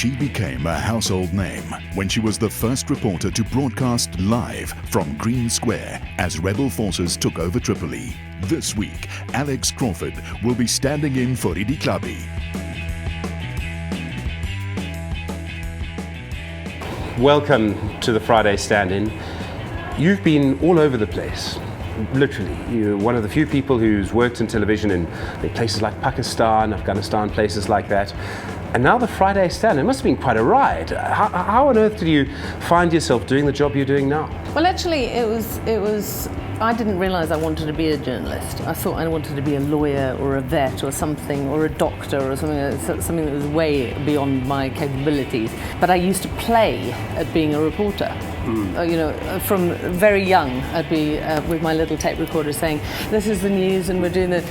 she became a household name when she was the first reporter to broadcast live from Green Square as rebel forces took over Tripoli. This week, Alex Crawford will be standing in for Redi Tlhabi. Welcome to the Friday Stand-In. You've been all over the place, literally. You're one of the few people who's worked in television in places like Pakistan, Afghanistan, places like that. And now the Friday Stand-In must have been quite a ride. How on earth did you find yourself doing the job you're doing now? Well, actually, it was. I didn't realise I wanted to be a journalist. I thought I wanted to be a lawyer or a vet or something, or a doctor or something that was way beyond my capabilities. But I used to play at being a reporter. From very young, I'd be with my little tape recorder saying, "This is the news, and we're doing the."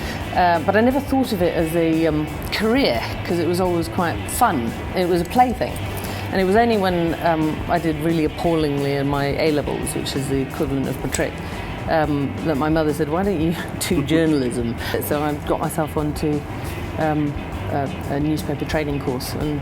But I never thought of it as a career, because it was always quite fun. It was a plaything. And it was only when I did really appallingly in my A-levels, which is the equivalent of matric, that my mother said, "Why don't you do journalism?" So I got myself onto a newspaper training course, and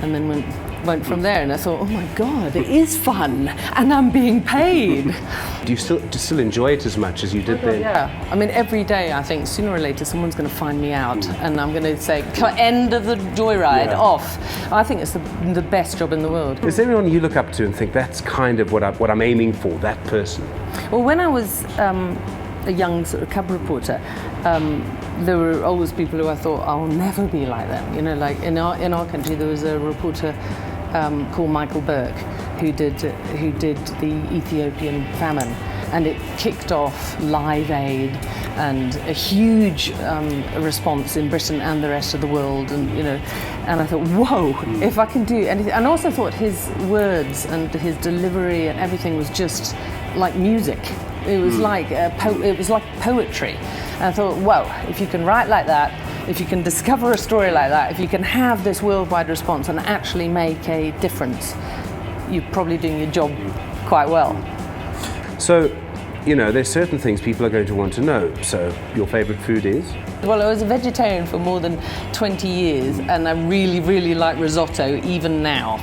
then went from there. And I thought, oh my God, it is fun, and I'm being paid. Do you still enjoy it as much as you did then? Yeah. I mean, every day I think sooner or later someone's going to find me out, and I'm going to say, "End of the joyride, off." I think it's the best job in the world. Is there anyone you look up to and think that's kind of what I'm aiming for, that person? Well, when I was a young sort of cub reporter, there were always people who I thought, I'll never be like them. You know, like in our country, there was a reporter called Michael Burke who did the Ethiopian famine, and it kicked off Live Aid and a huge response in Britain and the rest of the world, and I thought, whoa, if I can do anything. And I also thought his words and his delivery and everything was just like music. It was like it was like poetry. And I thought, well, if you can write like that, if you can discover a story like that, if you can have this worldwide response and actually make a difference, you're probably doing your job quite well. So, there's certain things people are going to want to know. So, your favourite food is? Well, I was a vegetarian for more than 20 years, and I really, really like risotto, even now.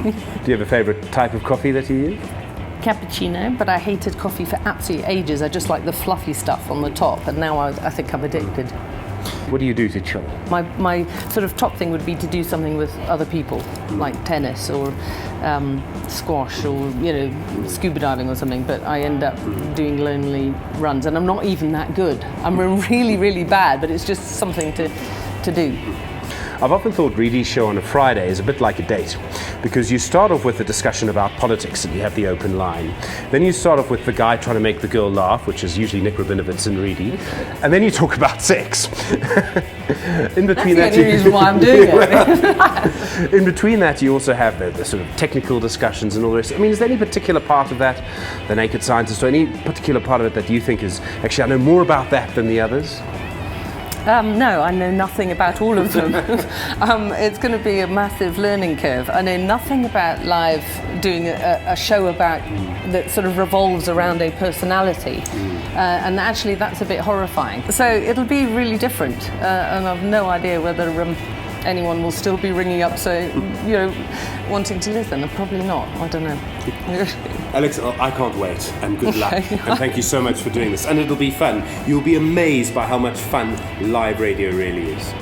Do you have a favourite type of coffee that you use? Cappuccino, but I hated coffee for absolutely ages. I just like the fluffy stuff on the top, and now I think I'm addicted. What do you do to chill? My sort of top thing would be to do something with other people, like tennis or squash or scuba diving or something. But I end up doing lonely runs, and I'm not even that good. I'm really, really bad, but it's just something to do. I've often thought Redi's show on a Friday is a bit like a date, because you start off with a discussion about politics and you have the open line. Then you start off with the guy trying to make the girl laugh, which is usually Nick Rabinowitz and Redi, and then you talk about sex. In between That's the only reason why I'm doing it. In between that, you also have the sort of technical discussions and all the rest. I mean, is there any particular part of that, the Naked Scientist, or any particular part of it that you think is, actually, I know more about that than the others? No, I know nothing about all of them. It's going to be a massive learning curve. I know nothing about live doing a show about that sort of revolves around a personality, and actually that's a bit horrifying. So it'll be really different, and I've no idea whether anyone will still be ringing up, wanting to listen. Probably not. I don't know. Alex, I can't wait, and good luck. And thank you so much for doing this. And it'll be fun. You'll be amazed by how much fun live radio really is.